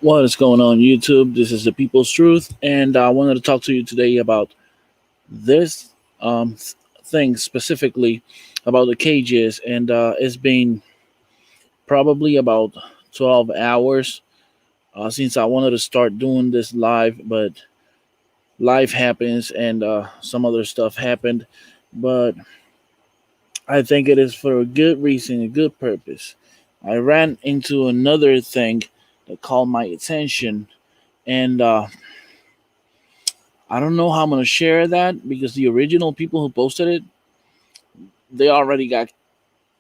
What is going on, YouTube? This is the People's Truth, and I wanted to talk to you today about this thing specifically about the cages. And it's been probably about 12 hours since I wanted to start doing this live, but life happens and some other stuff happened. But I think it is for a good reason, a good purpose. I ran into another thing that called my attention, and I don't know how I'm gonna share that because the original people who posted it, they already got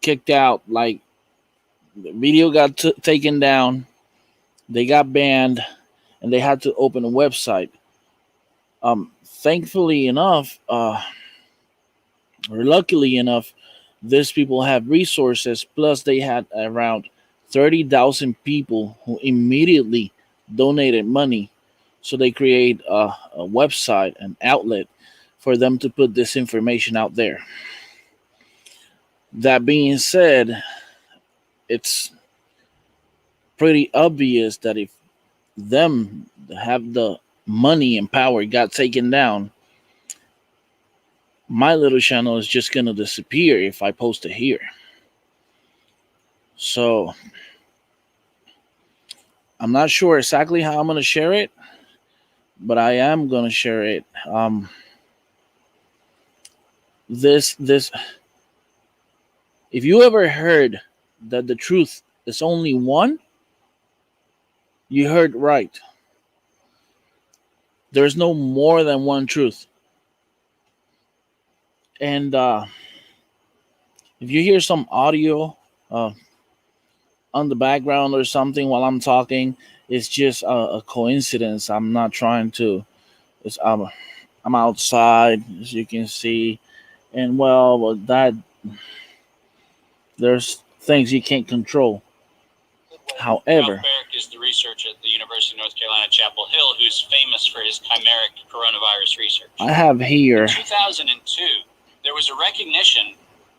kicked out. Like the video got taken down, they got banned, and they had to open a website. Thankfully enough, or luckily enough, these people have resources. Plus, they had around 30,000 people who immediately donated money, so they create a website, an outlet for them to put this information out there. That being said, it's pretty obvious that if them have the money and power got taken down, my little channel is just gonna disappear if I post it here. So I'm not sure exactly how I'm gonna share it, but I am gonna share it. This if you ever heard that the truth is only one, you heard right. There's no more than one truth. And if you hear some audio uh, on the background or something while I'm talking, it's just a coincidence. I'm not trying to. It's, I'm outside, as you can see, and well, that there's things you can't control. However, Ralph Baric is the researcher at the University of North Carolina, Chapel Hill, who's famous for his chimeric coronavirus research. I have here. In 2002, there was a recognition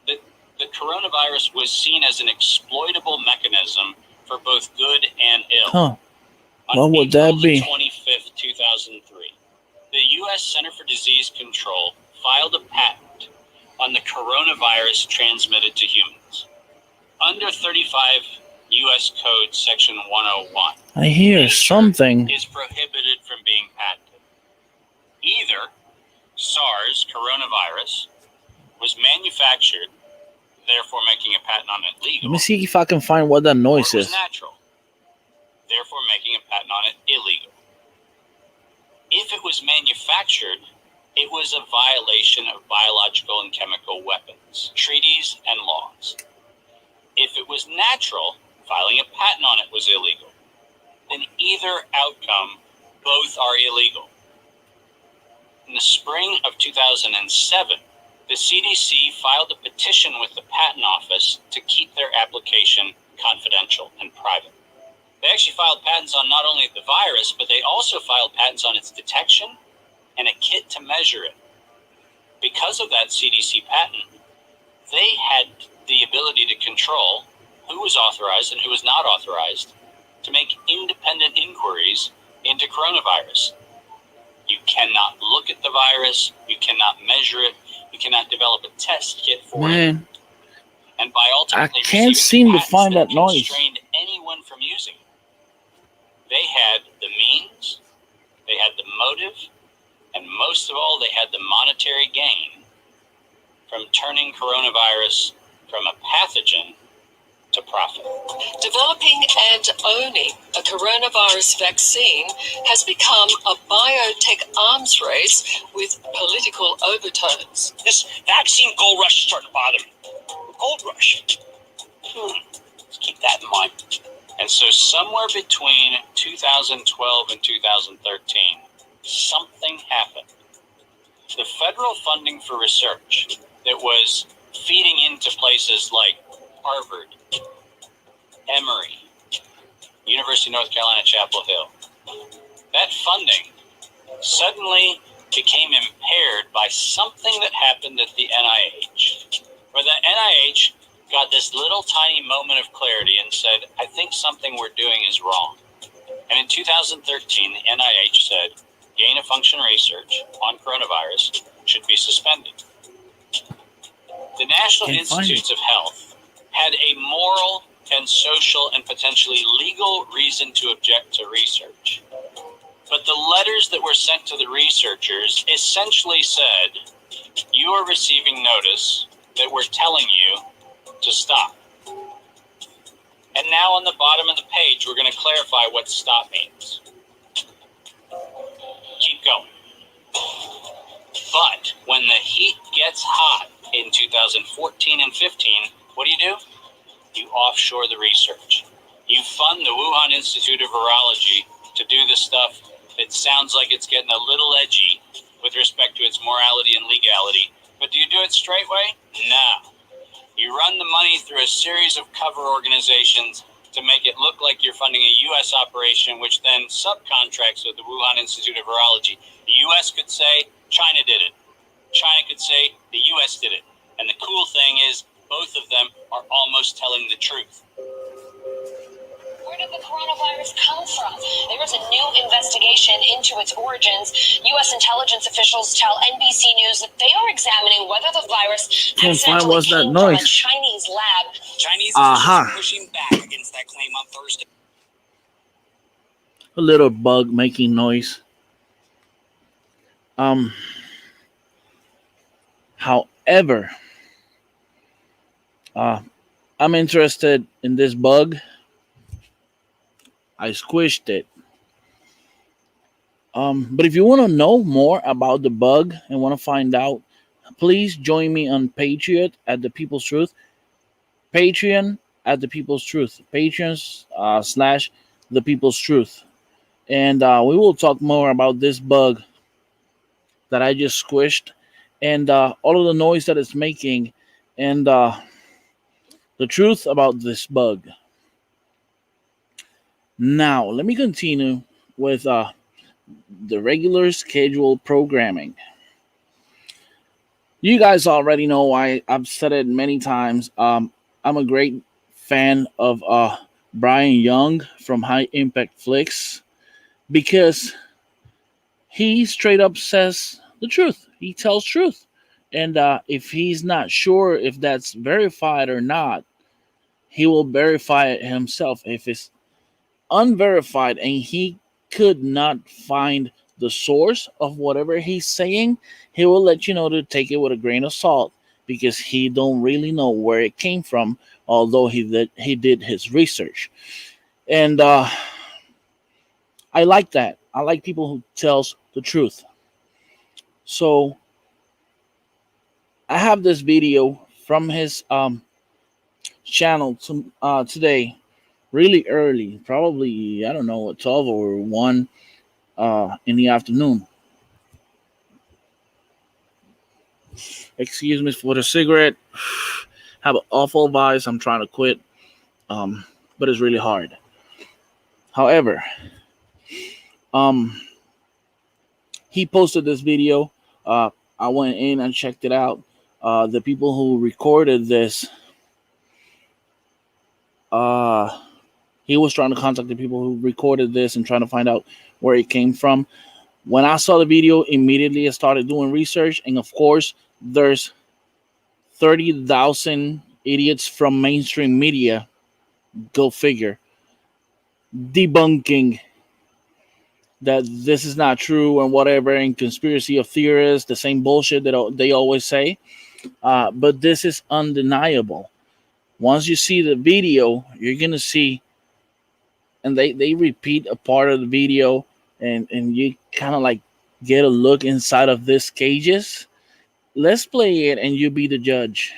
that the coronavirus was seen as an exploitable mechanism for both good and ill. Huh. On What would that April be? 25th, 2003, the U.S. Center for Disease Control filed a patent on the coronavirus transmitted to humans. Under 35 U.S. Code Section 101, I hear nature something. is prohibited from being patented. Either SARS coronavirus was manufactured, therefore making a patent on it legal. Let me see if I can find what that noise or it was is. natural, therefore making a patent on it illegal. If it was manufactured, it was a violation of biological and chemical weapons, treaties, and laws. If it was natural, filing a patent on it was illegal. In either outcome, both are illegal. In the spring of 2007, the CDC filed a petition with the Patent Office to keep their application confidential and private. They actually filed patents on not only the virus, but they also filed patents on its detection and a kit to measure it. Because of that CDC patent, they had the ability to control who was authorized and who was not authorized to make independent inquiries into coronavirus. You cannot look at the virus, you cannot measure it, you cannot develop a test kit for it. And by ultimately I can't seem to find that noise. constrained anyone from using it. They had the means, they had the motive, and most of all, they had the monetary gain from turning coronavirus from a pathogen to profit. Developing and owning a coronavirus vaccine has become a biotech arms race with political overtones. This vaccine gold rush is starting to bother me. Gold rush. Let's keep that in mind. And so somewhere between 2012 and 2013, something happened. The federal funding for research that was feeding into places like Harvard, Emory, University of North Carolina, Chapel Hill, that funding suddenly became impaired by something that happened at the NIH, where the NIH got this little tiny moment of clarity and said, I think something we're doing is wrong. And in 2013, the NIH said gain-of-function research on coronavirus should be suspended. The National Institutes of Health had a moral and social and potentially legal reason to object to research. But the letters that were sent to the researchers essentially said, you are receiving notice that we're telling you to stop. And now on the bottom of the page, we're going to clarify what stop means. Keep going. But when the heat gets hot in 2014 and 15, what do? You offshore the research. You fund the Wuhan Institute of Virology to do the stuff that sounds like it's getting a little edgy with respect to its morality and legality. But do you do it straightway? No. You run the money through a series of cover organizations to make it look like you're funding a U.S. operation, which then subcontracts with the Wuhan Institute of Virology. The U.S. could say China did it. China could say the U.S. did it. And the cool thing is, both of them are almost telling the truth. Where did the coronavirus come from? There is a new investigation into its origins. U.S. intelligence officials tell NBC News that they are examining whether the virus accidentally came from a Chinese lab. Chinese officials are pushing back against that claim on Thursday. A little bug making noise. However, I'm interested in this bug. I squished it. But if you want to know more about the bug and want to find out, please join me on Patreon at The People's Truth. Patreon at The People's Truth. Patreon / The People's Truth. And we will talk more about this bug that I just squished and all of the noise that it's making and the truth about this bug. Now, let me continue with the regular scheduled programming. You guys already know, I've said it many times. I'm a great fan of Brian Young from High Impact Flicks because he straight up says the truth. He tells truth. And if he's not sure if that's verified or not, he will verify it himself. If it's unverified and he could not find the source of whatever he's saying, he will let you know to take it with a grain of salt because he don't really know where it came from, although he did his research. And I like that. I like people who tells the truth. So I have this video from his channel today, really early, probably, I don't know, 12 or 1 in the afternoon. Excuse me for the cigarette. Have an awful vice. I'm trying to quit, but it's really hard. However, he posted this video. I went in and checked it out. The people who recorded this, he was trying to contact the people who recorded this and trying to find out where it came from. When I saw the video, immediately I started doing research. And of course, there's 30,000 idiots from mainstream media, go figure, debunking that this is not true and whatever, and conspiracy of theorists, the same bullshit that they always say. But this is undeniable. Once you see the video, you're going to see, and they repeat a part of the video, and you kind of like get a look inside of these cages. Let's play it, and you be the judge.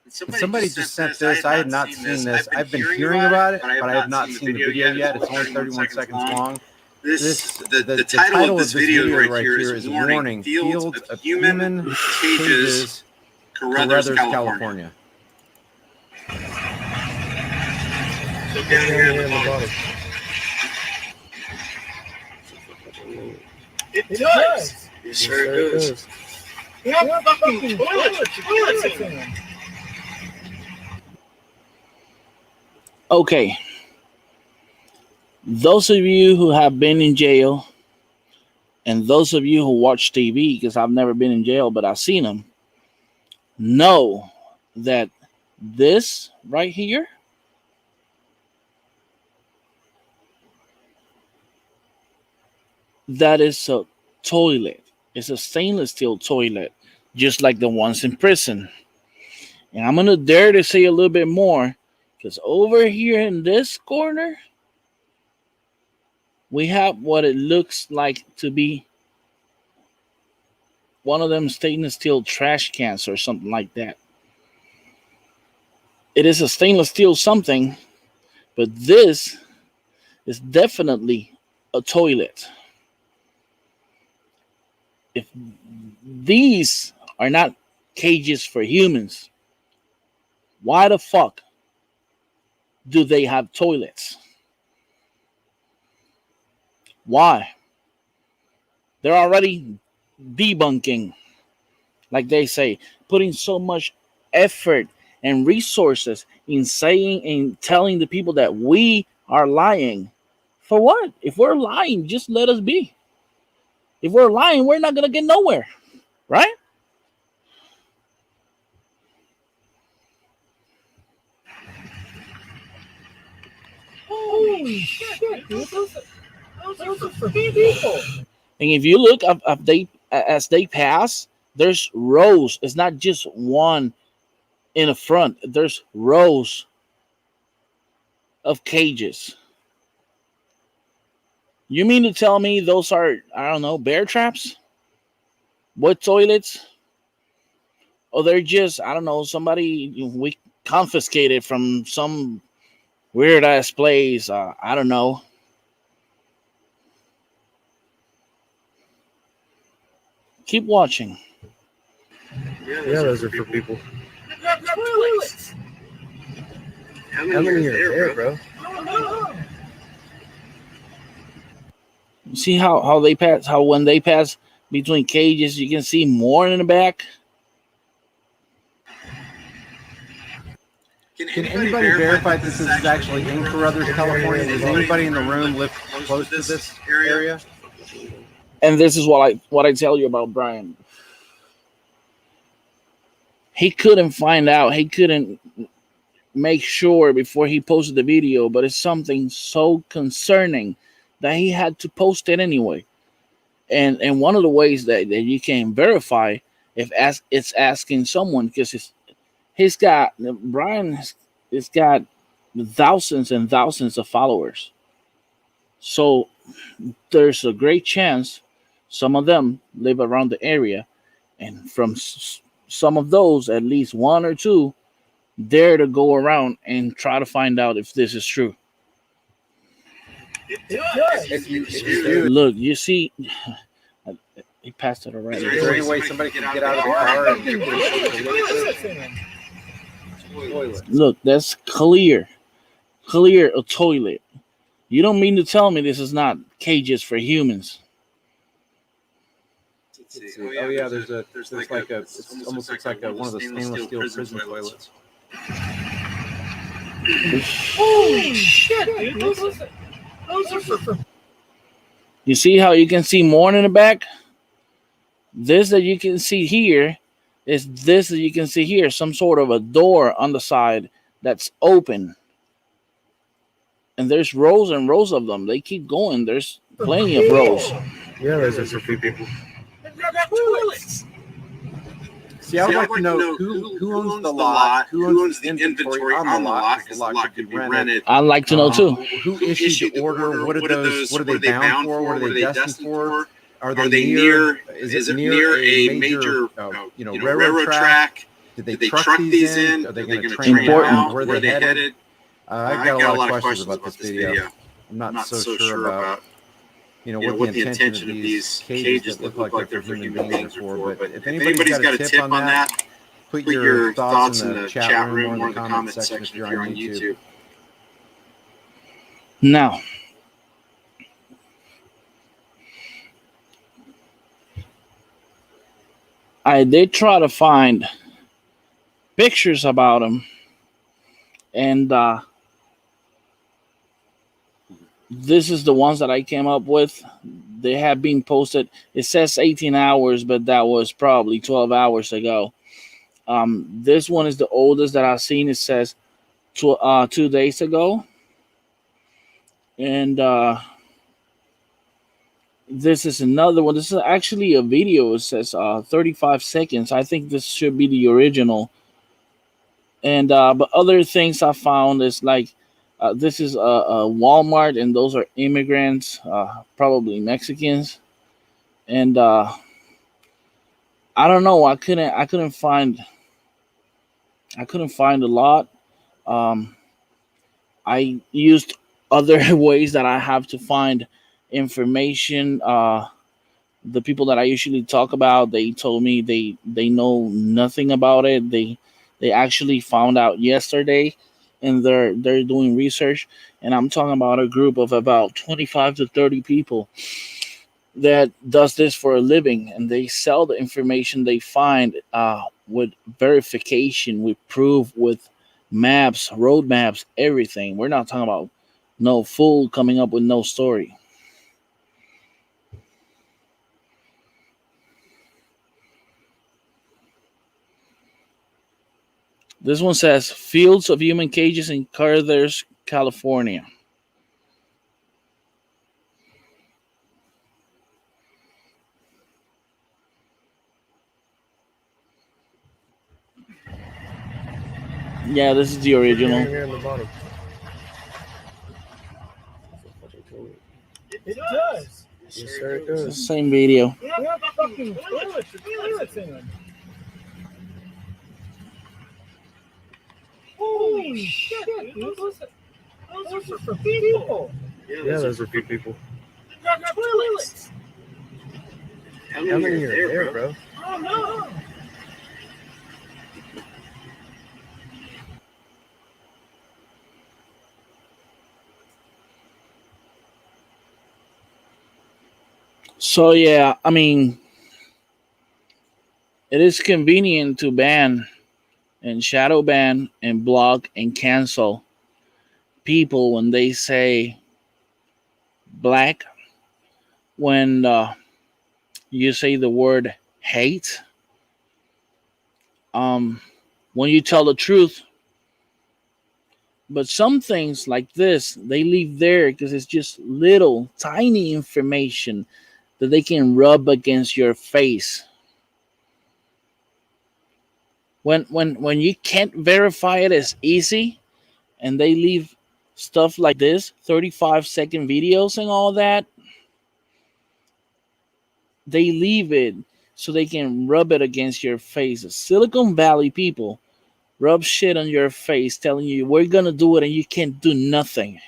Somebody just sent this. I had not seen this. I've been hearing about it, but I have not seen the video yet. It's only 31 seconds long. The title of this video right here is Warning, Fields of Human Cages, Carruthers, California. So down here in the bottom. It does. It sure does. We have fucking toilets in them. Okay. Those of you who have been in jail, and those of you who watch TV, because I've never been in jail, but I've seen them, know that this right here, that is a toilet. It's a stainless steel toilet, just like the ones in prison. And I'm going to dare to say a little bit more, because over here in this corner, we have what it looks like to be one of them stainless steel trash cans or something like that. It is a stainless steel something, but this is definitely a toilet. If these are not cages for humans, why the fuck do they have toilets? Why? They're already debunking, like they say, putting so much effort and resources in saying and telling the people that we are lying. For what? If we're lying, just let us be. If we're lying, we're not going to get nowhere, right? Holy shit, dude. Those are for people. And if you look up as they pass, there's rows. It's not just one in the front. There's rows of cages. You mean to tell me those are, I don't know, bear traps? What toilets? Or they're just, I don't know, somebody we confiscated from some weird ass place. I don't know. Keep watching. Yeah, those are for people. Toilets. How many are there, bro? See how they pass, how when they pass between cages, you can see more in the back. Can anybody verify this is actually in Carruthers, California? Does anybody in the room live close to this area? And this is what I tell you about Brian. He couldn't find out. He couldn't make sure before he posted the video, but it's something so concerning that he had to post it anyway. And one of the ways that you can verify it's asking someone, because Brian has got thousands and thousands of followers. So there's a great chance some of them live around the area, and from some of those, at least one or two dare to go around and try to find out if this is true. Look, you see, he passed it already. Is there any way somebody can get out of the car? Look, that's clear a toilet. You don't mean to tell me this is not cages for humans? Oh yeah, there's like a, it almost looks like one of the stainless steel prison toilets. Holy shit, dude. Those are for... You see how you can see more in the back? This that you can see here is this that you can see here, some sort of a door on the side that's open. And there's rows and rows of them. They keep going. There's plenty of rows. Yeah, those are for people. Toilets. See, I would like to know who owns the lot, who owns the inventory on the lot, because the lot could be rented. I'd like to know too. Who issued the order? What are they bound for? What are they destined for? Are they near? Is it near a major, railroad track? Did they truck these in? Are they going to train them out? Where are they headed? I've got a lot of questions about this video. I'm not so sure about what the intention of these cages that look like they're for human beings for. But if anybody's got a tip on that, put your thoughts in the chat room or in the comment section if you're on YouTube. Now, I did try to find pictures about them, and This is the ones that I came up with. They have been posted. It says 18 hours, but that was probably 12 hours ago. This one is the oldest that I've seen. It says 2 days ago. And this is another one. This is actually a video. It says 35 seconds. I think this should be the original. And but other things I found is like this is a Walmart, and those are immigrants, probably Mexicans. And I don't know. I couldn't find a lot. I used other ways that I have to find information. The people that I usually talk about, they told me they know nothing about it. They actually found out yesterday, and they're doing research. And I'm talking about a group of about 25 to 30 people that does this for a living, and they sell the information they find with verification, with proof, with maps, road maps, everything. We're not talking about no fool coming up with no story. This one says fields of human cages in Carruthers, California. Yeah, this is the original. Here in the bottom. It does. Yes, sir, it does. Same video. We have fucking toilets in them. Holy shit, dude. Those are for people. Yeah, those are for people. They got toilets. How many are there, bro? Oh, no. So yeah, I mean, it is convenient to ban and shadow ban and block and cancel people when they say black, when you say the word hate, when you tell the truth. But some things like this, they leave there because it's just little tiny information that they can rub against your face. When you can't verify it as easy, and they leave stuff like this, 35-second videos and all that, they leave it so they can rub it against your face. Silicon Valley people rub shit on your face telling you we're gonna do it and you can't do nothing.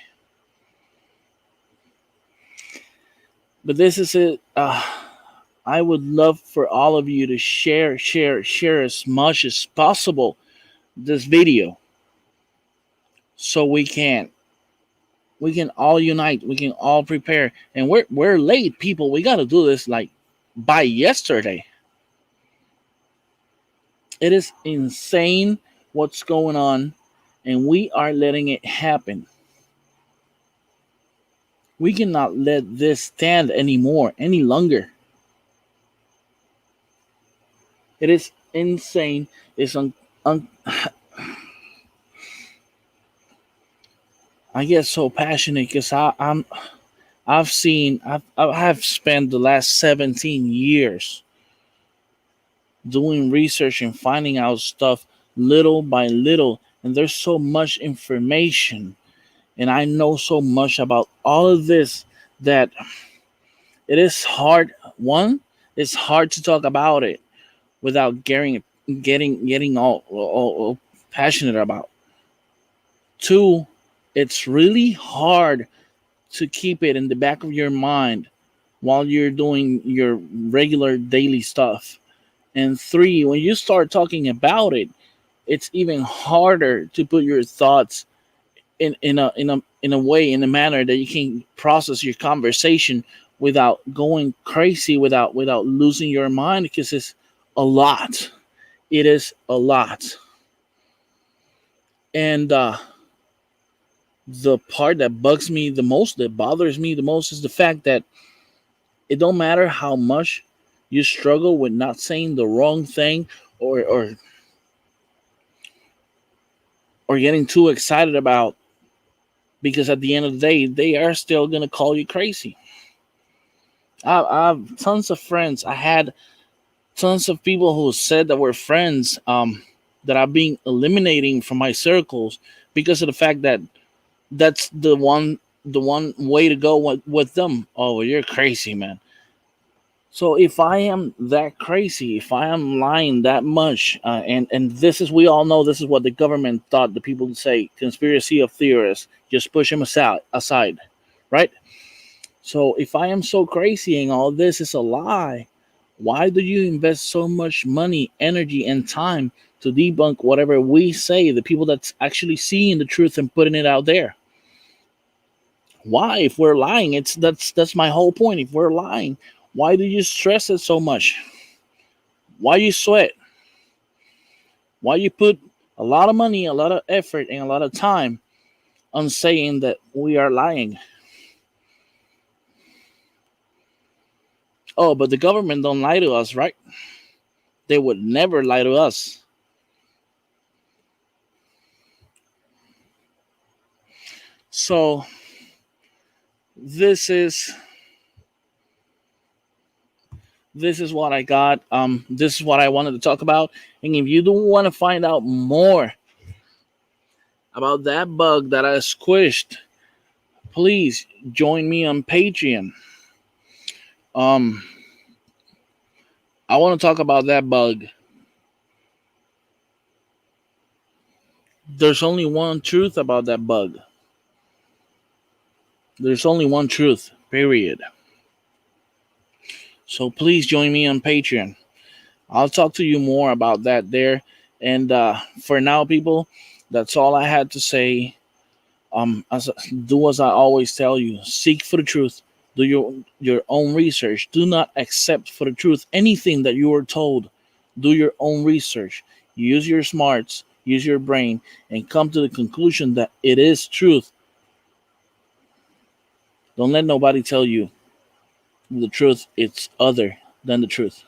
But this is it. I would love for all of you to share as much as possible this video, so we can all unite, we can all prepare. And we're late, people. We got to do this like by yesterday. It is insane what's going on, and we are letting it happen. We cannot let this stand any longer. It is insane. It's I get so passionate because I have spent the last 17 years doing research and finding out stuff little by little, and there's so much information, and I know so much about all of this that it is hard. One, it's hard to talk about it without getting all passionate about. Two, it's really hard to keep it in the back of your mind while you're doing your regular daily stuff. And three, when you start talking about it, it's even harder to put your thoughts in a way, in a manner that you can process your conversation without going crazy, without losing your mind, because it's a lot. It is a lot. And The part that bugs me the most, that bothers me the most, is the fact that it don't matter how much you struggle with not saying the wrong thing, or getting too excited about, because at the end of the day they are still gonna call you crazy. I have tons of friends. I had tons of people who said that were friends, that I've been eliminating from my circles because of the fact that that's the one way to go with them. Oh, you're crazy, man. So if I am that crazy, if I am lying that much, and this is, we all know this is what the government thought the people would say, conspiracy of theorists, just push them aside, right? So if I am so crazy and all this is a lie, why do you invest so much money, energy, and time to debunk whatever we say, the people that's actually seeing the truth and putting it out there? Why? If we're lying, that's my whole point. If we're lying, why do you stress it so much? Why you sweat? Why you put a lot of money, a lot of effort, and a lot of time on saying that we are lying? Oh, but the government don't lie to us, right? They would never lie to us. So this is what I got. This is what I wanted to talk about. And if you do want to find out more about that bug that I squished, please join me on Patreon. I want to talk about that bug. There's only one truth about that bug. There's only one truth, period. So please join me on Patreon. I'll talk to you more about that there. And for now, people, that's all I had to say. Do as I always tell you: seek for the truth. Do your own research. Do not accept for the truth anything that you are told. Do your own research. Use your smarts. Use your brain, and come to the conclusion that it is truth. Don't let nobody tell you the truth. It's other than the truth.